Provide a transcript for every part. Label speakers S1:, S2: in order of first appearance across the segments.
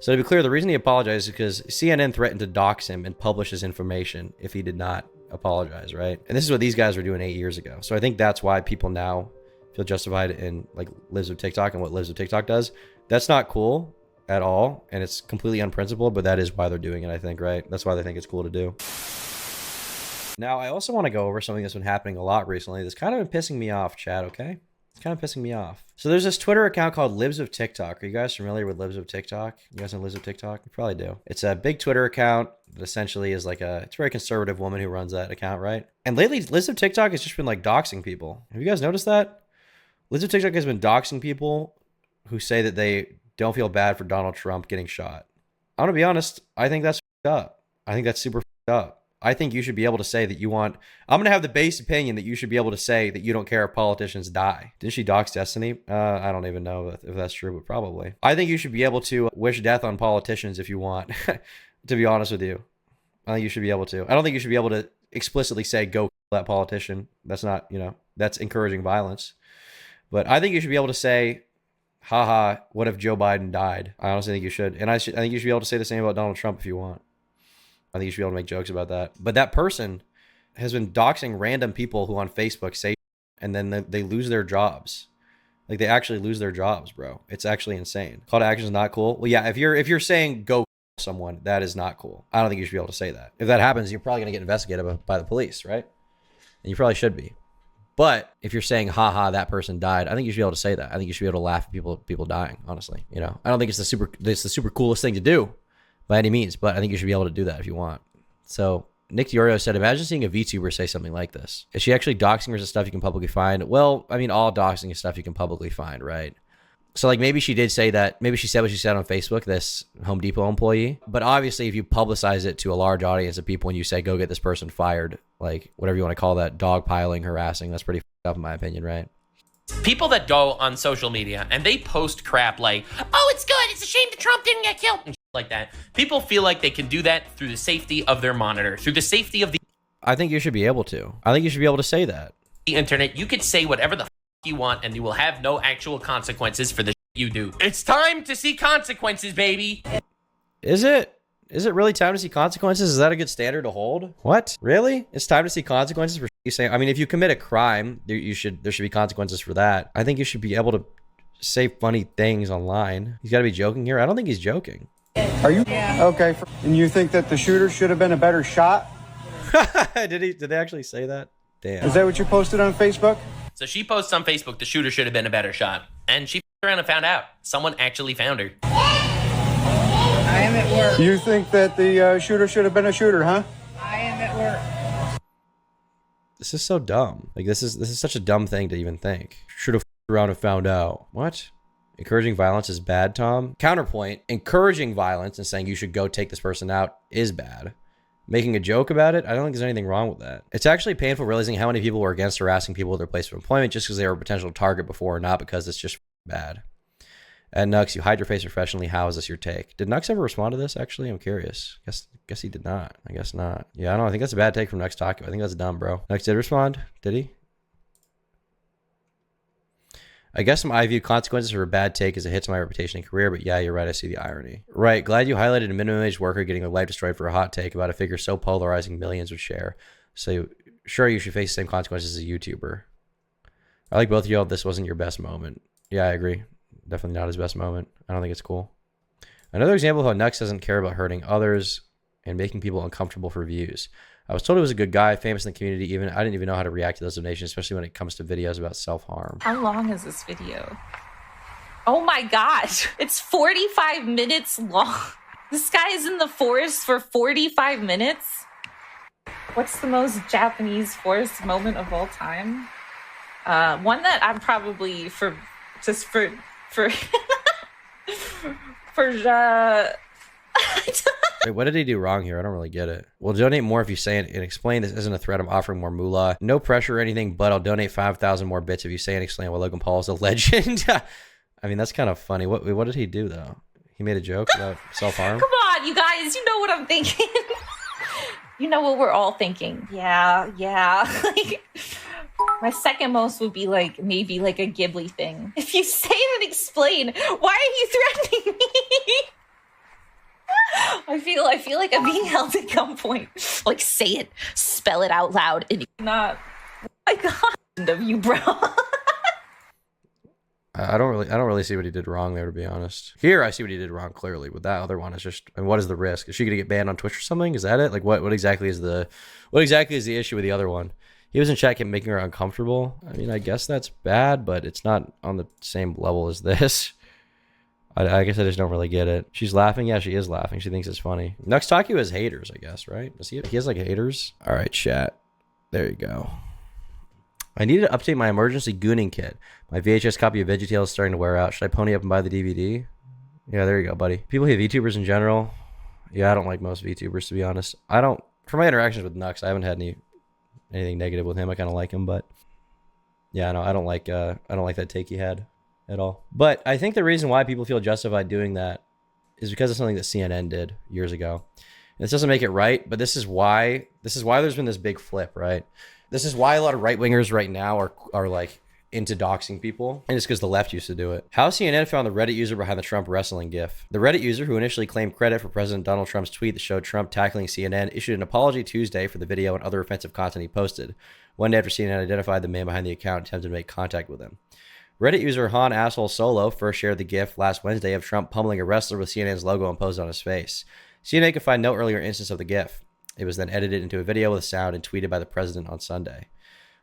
S1: So to be clear, the reason he apologized is because CNN threatened to dox him and publish his information if he did not apologize, right? And this is what these guys were doing 8 years ago. So I think that's why people now feel justified in like Libs of TikTok and what Libs of TikTok does. That's not cool at all, and it's completely unprincipled, but that is why they're doing it, I think, right? That's why they think it's cool to do. Now, I also want to go over something that's been happening a lot recently that's kind of been pissing me off, chat, okay? It's kind of pissing me off. So there's this Twitter account called Libs of TikTok. Are you guys familiar with Libs of TikTok? You guys know Libs of TikTok? You probably do. It's a big Twitter account that essentially is like it's a very conservative woman who runs that account, right? And lately, Libs of TikTok has just been like doxing people. Have you guys noticed that? Libs of TikTok has been doxing people who say that they don't feel bad for Donald Trump getting shot. I'm gonna be honest, I think that's fucked up. I think that's super fucked up. I think you should be able to say that you want... I'm going to have the base opinion that you should be able to say that you don't care if politicians die. Didn't she dox Destiny? I don't even know if that's true, but probably. I think you should be able to wish death on politicians if you want, to be honest with you. I think you should be able to. I don't think you should be able to explicitly say, go kill that politician. That's not, that's encouraging violence. But I think you should be able to say, haha, what if Joe Biden died? I honestly think you should. And I think you should be able to say the same about Donald Trump if you want. I think you should be able to make jokes about that. But that person has been doxing random people who on Facebook say, and then they lose their jobs. Like they actually lose their jobs, bro. It's actually insane. Call to action is not cool. Well, yeah, if you're saying go someone, that is not cool. I don't think you should be able to say that. If that happens, you're probably gonna get investigated by the police, right? And you probably should be. But if you're saying, haha, that person died, I think you should be able to say that. I think you should be able to laugh at people dying, honestly. I don't think it's the super coolest thing to do by any means, but I think you should be able to do that if you want. So Nick Diorio said, imagine seeing a VTuber say something like this. Is she actually doxing or is it stuff you can publicly find? Well, I mean, all doxing is stuff you can publicly find, right? So like maybe she did say that, maybe she said what she said on Facebook, this Home Depot employee. But obviously if you publicize it to a large audience of people and you say, go get this person fired, like whatever you want to call that, dogpiling, harassing, that's pretty f***ed up in my opinion, right?
S2: People that go on social media and they post crap like, oh, it's good, it's a shame that Trump didn't get killed, and like that. People feel like they can do that through the safety of their monitor, through the safety of the
S1: I think you should be able to. I think you should be able to say that.
S2: internet. You could say whatever the you want and you will have no actual consequences for the you do. It's time to see consequences, baby.
S1: Is it? Is it really time to see consequences? Is that a good standard to hold? What? Really? It's time to see consequences for you saying, I mean, if you commit a crime, there should be consequences for that. I think you should be able to say funny things online. He's got to be joking here. I don't think he's joking.
S3: Are you? Yeah. Okay. And you think that the shooter should have been a better shot?
S1: Did they actually say that? Damn.
S3: Is that what you posted on Facebook?
S2: So she posts on Facebook, the shooter should have been a better shot. And she around and found out. Someone actually found her.
S4: I am at work.
S3: You think that the shooter should have been a shooter, huh?
S4: I am at work.
S1: This is so dumb. Like this is such a dumb thing to even think. Should have around and found out. What? Encouraging violence is bad, Tom? Counterpoint, encouraging violence and saying you should go take this person out is bad. Making a joke about it, I don't think there's anything wrong with that. It's actually painful realizing how many people were against harassing people at their place of employment just because they were a potential target before, not because it's just bad. And Nux, you hide your face professionally. How is this your take? Did Nux ever respond to this? Actually, I'm curious. Guess he did not. I guess not. Yeah, I don't know. I think that's a bad take from Nux Taku. I think that's dumb, bro. Nux did respond. Did he? I guess I view consequences for a bad take as a hit to my reputation and career, but yeah, you're right. I see the irony. Right. Glad you highlighted a minimum wage worker getting their life destroyed for a hot take about a figure so polarizing millions would share. So sure, you should face the same consequences as a YouTuber. I like both of y'all. This wasn't your best moment. Yeah, I agree. Definitely not his best moment. I don't think it's cool. Another example of how Nux doesn't care about hurting others and making people uncomfortable for views. I was told he was a good guy, famous in the community. I didn't even know how to react to those donations, especially when it comes to videos about self-harm.
S5: How long is this video? Oh my gosh, it's 45 minutes long. This guy is in the forest for 45 minutes. What's the most Japanese forest moment of all time? One that I'm probably for
S1: Wait, what did he do wrong here? I don't really get it. We'll donate more if you say it and explain this isn't a threat. I'm offering more moolah. No pressure or anything, but I'll donate 5,000 more bits if you say and explain why Logan Paul is a legend. I mean, that's kind of funny. What did he do, though? He made a joke about self-harm?
S5: Come on, you guys. You know what I'm thinking. You know what we're all thinking. Yeah. Like, my second most would be like maybe like a Ghibli thing. If you say and explain, why are you threatening me? I feel like I'm being held at gunpoint. Like, say it, spell it out loud, and you're not. Oh my God, of you, bro.
S1: I don't really see what he did wrong there, to be honest. Here, I see what he did wrong clearly. With that other one, it's just, and what is the risk? Is she gonna get banned on Twitch or something? Is that it? Like, what exactly is the issue with the other one? He was in chat, kept making her uncomfortable. I mean, I guess that's bad, but it's not on the same level as this. I guess I just don't really get it. She's laughing. Yeah, she is laughing. She thinks it's funny. Nux Taku has haters, I guess, right? Does he has like haters? All right, chat. There you go. I need to update my emergency gooning kit. My VHS copy of VeggieTales is starting to wear out. Should I pony up and buy the DVD? Yeah, there you go, buddy. People hate VTubers in general. Yeah, I don't like most VTubers, to be honest. For my interactions with Nux, I haven't had anything negative with him. I kind of like him, but yeah, no, I don't like that take he had at all. But I think the reason why people feel justified doing that is because of something that CNN did years ago. And this doesn't make it right, but this is why there's been this big flip, right? This is why a lot of right-wingers right now are like into doxing people, and it's because the left used to do it. How CNN found the Reddit user behind the Trump wrestling gif. The Reddit user, who initially claimed credit for President Donald Trump's tweet that showed Trump tackling CNN, issued an apology Tuesday for the video and other offensive content he posted. One day after CNN identified the man behind the account and attempted to make contact with him. Reddit user Han Asshole Solo first shared the gif last Wednesday of Trump pummeling a wrestler with CNN's logo imposed on his face. CNN could find no earlier instance of the gif. It was then edited into a video with sound and tweeted by the president on Sunday.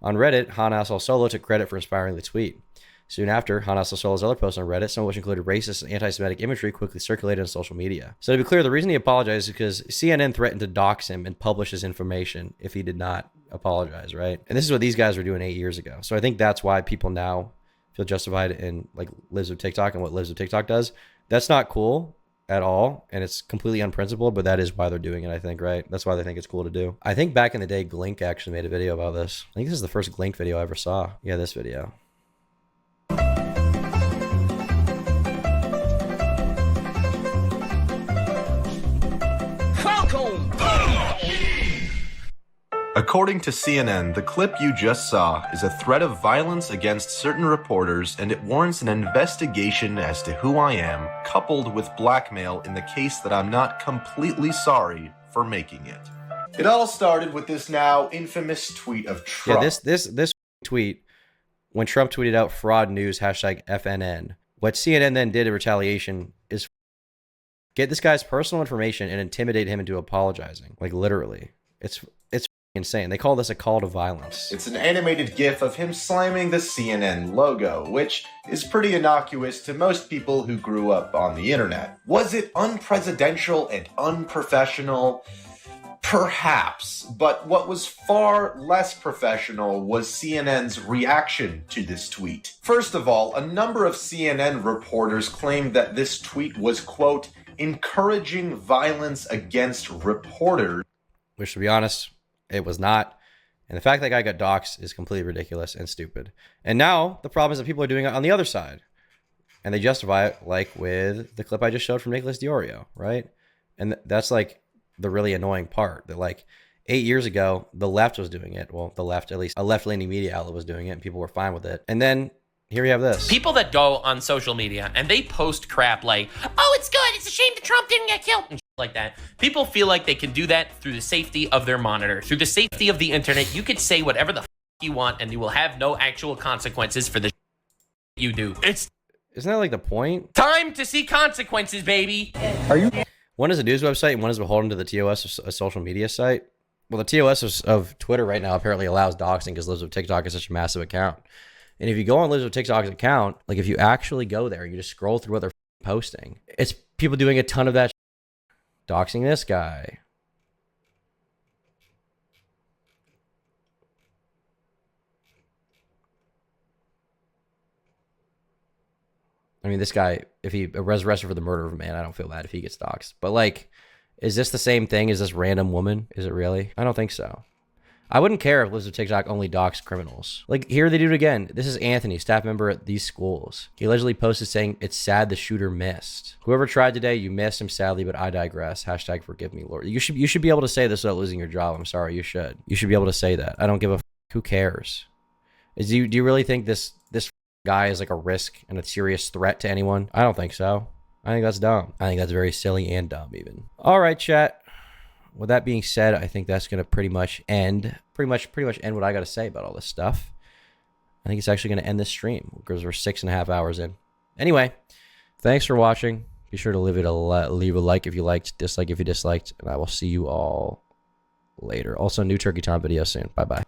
S1: On Reddit, Han Asshole Solo took credit for inspiring the tweet. Soon after, Han Asshole Solo's other posts on Reddit, some of which included racist and anti-Semitic imagery, quickly circulated on social media. So to be clear, the reason he apologized is because CNN threatened to dox him and publish his information if he did not apologize, right? And this is what these guys were doing 8 years ago. So I think that's why people now feel justified in like Libs of TikTok and what Libs of TikTok does. That's not cool at all, and it's completely unprincipled, but that is why they're doing it, I think, right? That's why they think it's cool to do. I think back in the day, Glink actually made a video about this. I think this is the first Glink video I ever saw. Yeah, this video.
S6: According to CNN, the clip you just saw is a threat of violence against certain reporters, and it warrants an investigation as to who I am, coupled with blackmail in the case that I'm not completely sorry for making it. It all started with this now infamous tweet of Trump.
S1: Yeah, this tweet, when Trump tweeted out fraud news, #FNN, what CNN then did in retaliation is get this guy's personal information and intimidate him into apologizing. Like, literally. It's insane. They call this a call to violence.
S6: It's an animated gif of him slamming the CNN logo, which is pretty innocuous to most people who grew up on the internet. Was it unpresidential and unprofessional? Perhaps, but what was far less professional was CNN's reaction to this tweet. First of all, a number of CNN reporters claimed that this tweet was, quote, encouraging violence against reporters.
S1: Which, to be honest, it was not. And the fact that guy got doxxed is completely ridiculous and stupid. And now the problem is that people are doing it on the other side. And they justify it, like with the clip I just showed from Nicholas Diorio, right? And that's like the really annoying part, that like 8 years ago, the left was doing it. Well, the left, at least a left-leaning media outlet was doing it, and people were fine with it. And then here we have this.
S2: People that go on social media and they post crap like, oh, it's good, it's a shame that Trump didn't get killed, and shit like that. People feel like they can do that through the safety of their monitor, through the safety of the internet. You could say whatever the you want, and you will have no actual consequences for the you do.
S1: Isn't that like the point?
S2: Time to see consequences, baby.
S3: Are you?
S1: One is a news website and one is beholden to the TOS of a social media site. Well, the TOS of Twitter right now apparently allows doxing because Libs of TikTok is such a massive account. And if you go on Libs of TikTok's account, like if you actually go there, you just scroll through what they're posting. It's people doing a ton of that doxing this guy. I mean, this guy, if he was arrested for the murder of a man, I don't feel bad if he gets doxxed. But like, is this the same thing as this random woman? Is it really? I don't think so. I wouldn't care if Libs of TikTok only doxed criminals. Like, here they do it again. This is Anthony, staff member at these schools. He allegedly posted saying, it's sad the shooter missed. Whoever tried today, you missed him sadly, but I digress. # forgive me, Lord. You should be able to say this without losing your job. I'm sorry, you should. You should be able to say that. I don't give a f. Who cares? Do you really think this guy is like a risk and a serious threat to anyone? I don't think so. I think that's dumb. I think that's very silly and dumb even. All right, chat. With that being said, I think that's going to pretty much end what I got to say about all this stuff. I think it's actually going to end this stream because we're 6.5 hours in. Anyway, thanks for watching. Be sure to leave a like if you liked, dislike if you disliked, and I will see you all later. Also, new Turkey Time video soon. Bye-bye.